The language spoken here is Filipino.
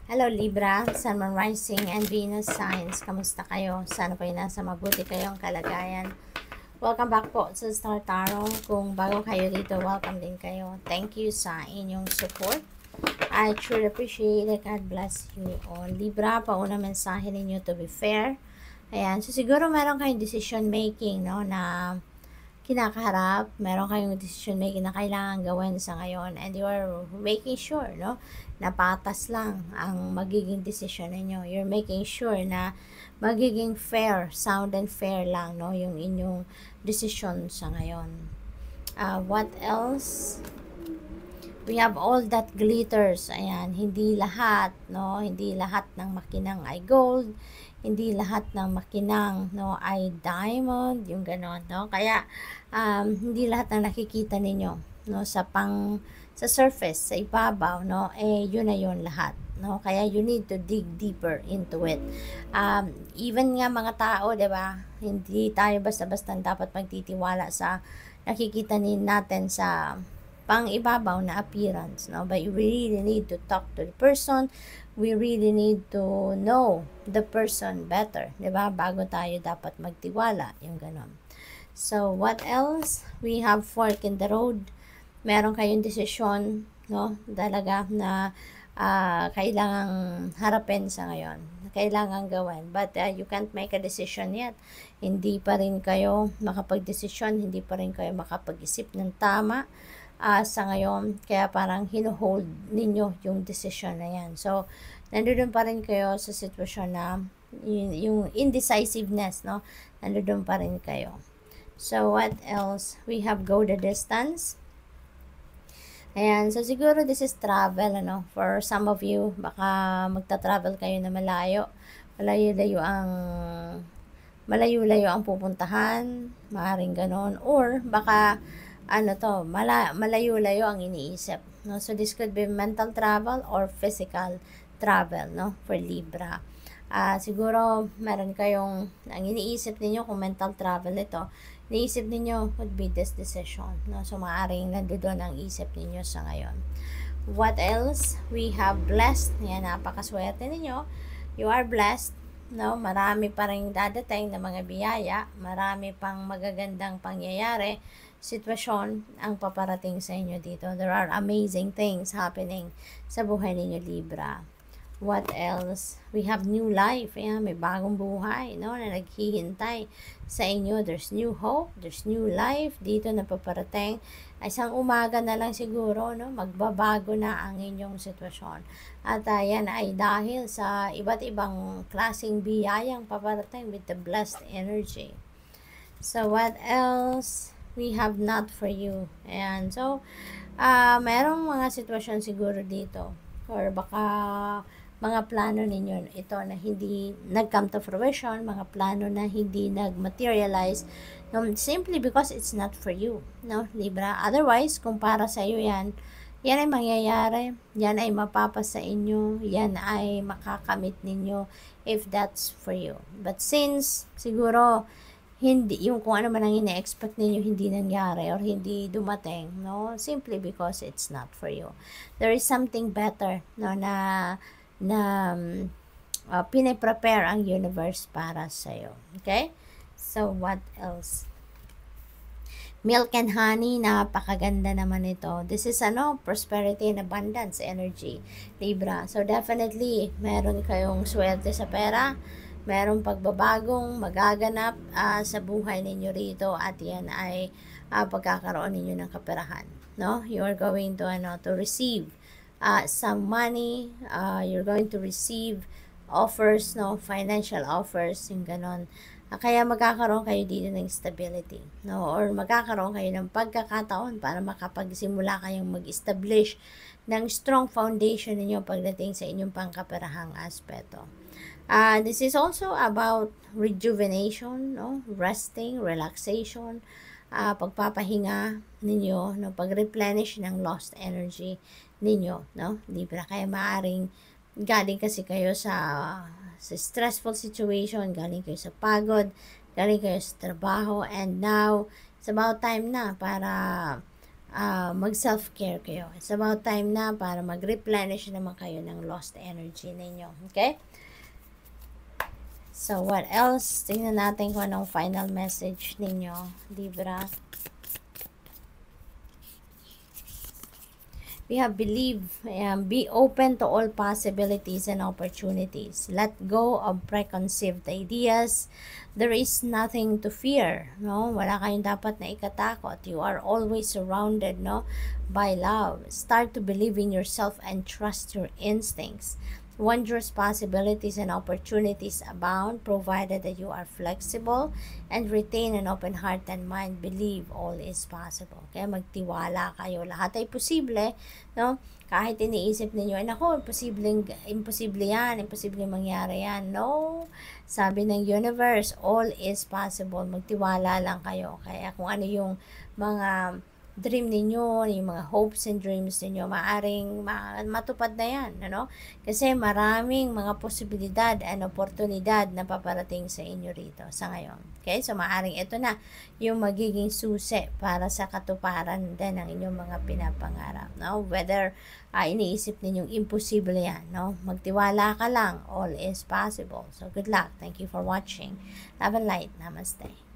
Hello Libra, Sun, Moon, Rising, and Venus signs. Kamusta kayo? Sana po nasa mabuti kayong kalagayan. Welcome back po sa Star Tarot. Kung bago kayo dito, welcome din kayo. Thank you sa inyong support. I truly appreciate it. God bless you all. Libra, pauna mensahe ninyo to be fair. Ayan, so siguro meron kayong decision making, no, na kinakaharap, meron kayong decision making na kailangan gawin sa ngayon, and you are making sure, no, na patas lang ang magiging decision ninyo. You're making sure na magiging fair, sound and fair lang, no, yung inyong decision sa ngayon. What else? We have all that glitters. Ayan, hindi lahat, no, hindi lahat ng makinang ay gold, hindi lahat ng makinang, no, ay diamond, yung ganon, no. Kaya hindi lahat ng nakikita ninyo, no, sa surface, sa ibabaw, no, yun na yun lahat, no. Kaya you need to dig deeper into it. Even nga mga tao, 'di ba? Hindi tayo basta-basta dapat magtitiwala sa nakikita natin sa pang-ibabaw na appearance, no? But we really need to talk to the person. We really need to know the person better, 'di ba? Bago tayo dapat magtiwala, yung ganon. So, what else? We have fork in the road. Meron kayong desisyon, no? Talaga na kailangang harapin sa ngayon. Kailangan gawin. But you can't make a decision yet. Hindi pa rin kayo makapag-desisyon. Hindi pa rin kayo makapag-isip ng tama sa ngayon. Kaya parang hinuhold ninyo yung decision na yan. So, nandoon pa rin kayo sa sitwasyon na yung indecisiveness, no? Nandoon pa rin kayo. So, what else? We have go the distance. Ayan, so siguro this is travel, ano? For some of you, baka magta-travel kayo na malayo. Malayo-layo ang pupuntahan, maaaring ganon. Or, baka, malayo-layo ang iniisip, no? So, this could be mental travel or physical travel, no? For Libra. Siguro, meron kayong, ang iniisip ninyo kung mental travel ito, iniisip ninyo would be this decision, no? So, maaaring nandoon ang isip ninyo sa ngayon. What else? We have blessed. Yan, napakaswerte ninyo. You are blessed, no? Marami pa rin dadating na mga biyaya, marami pang magagandang pangyayari, sitwasyon ang paparating sa inyo dito. There are amazing things happening sa buhay ninyo, Libra. What else? We have new life. Ayan, may bagong buhay, no, na naghihintay sa inyo. There's new hope. There's new life dito na paparating. Isang umaga na lang siguro, no, magbabago na ang inyong sitwasyon. At yan ay dahil sa iba't ibang klaseng biyayang paparating with the blessed energy. So, what else? We have not for you. Ayan. So, merong mga sitwasyon siguro dito. Or baka mga plano ninyo ito na hindi nag-come to fruition, mga plano na hindi nag-materialize, no, simply because it's not for you, no, Libra. Otherwise, kung para sa iyo yan ay mangyayari, yan ay mapapasa inyo, yan ay makakamit ninyo if that's for you. But since siguro hindi, yung kung ano man ang ina-expect ninyo hindi nangyari or hindi dumating, no, simply because it's not for you. There is something better, no, na pine-prepare ang universe para sa'yo. Okay? So, what else? Milk and honey, napakaganda naman ito. This is prosperity and abundance energy, Libra. So, definitely, meron kayong swerte sa pera, merong pagbabagong magaganap sa buhay ninyo rito, at yan ay pagkakaroon ninyo ng kaperahan, no? You are going to receive some money, you're going to receive offers, no, financial offers, yung ganon. Kaya magkakaroon kayo dito ng stability, no, or magkakaroon kayo ng pagkakataon para makapagsimula kayong mag-establish ng strong foundation ninyo pagdating sa inyong pangkaperahang aspeto. This is also about rejuvenation, no, resting, relaxation, pagpapahinga ninyo, no, pag-replenish ng lost energy ninyo, no, Libra. Kaya maaring galing kasi kayo sa stressful situation, galing kayo sa pagod, galing kayo sa trabaho, and now it's about time na para mag-self-care kayo. It's about time na para mag-replenish naman kayo ng lost energy ninyo. Okay? So, what else? Tingnan natin kung anong final message ninyo, Libra. We have believe, be open to all possibilities and opportunities. Let go of preconceived ideas. There is nothing to fear, no? Wala kayong dapat na ikatakot. You are always surrounded, no, by love. Start to believe in yourself and trust your instincts. Wondrous possibilities and opportunities abound provided that you are flexible and retain an open heart and mind. Believe all is possible. Kaya magtiwala kayo. Lahat ay posible, no? Kahit iniisip ninyo, ay nako, imposible yan, imposible mangyari yan. No, sabi ng universe, all is possible. Magtiwala lang kayo. Kaya kung ano yung mga dream ninyo, yung mga hopes and dreams ninyo, maaring matupad na yan, ano? Kasi maraming mga posibilidad and oportunidad na paparating sa inyo rito sa ngayon. Okay? So, maaring ito na yung magiging susi para sa katuparan din ng inyong mga pinapangarap, no? Whether iniisip ninyong imposible yan, no? Magtiwala ka lang, all is possible. So, good luck. Thank you for watching. Love and light. Namaste.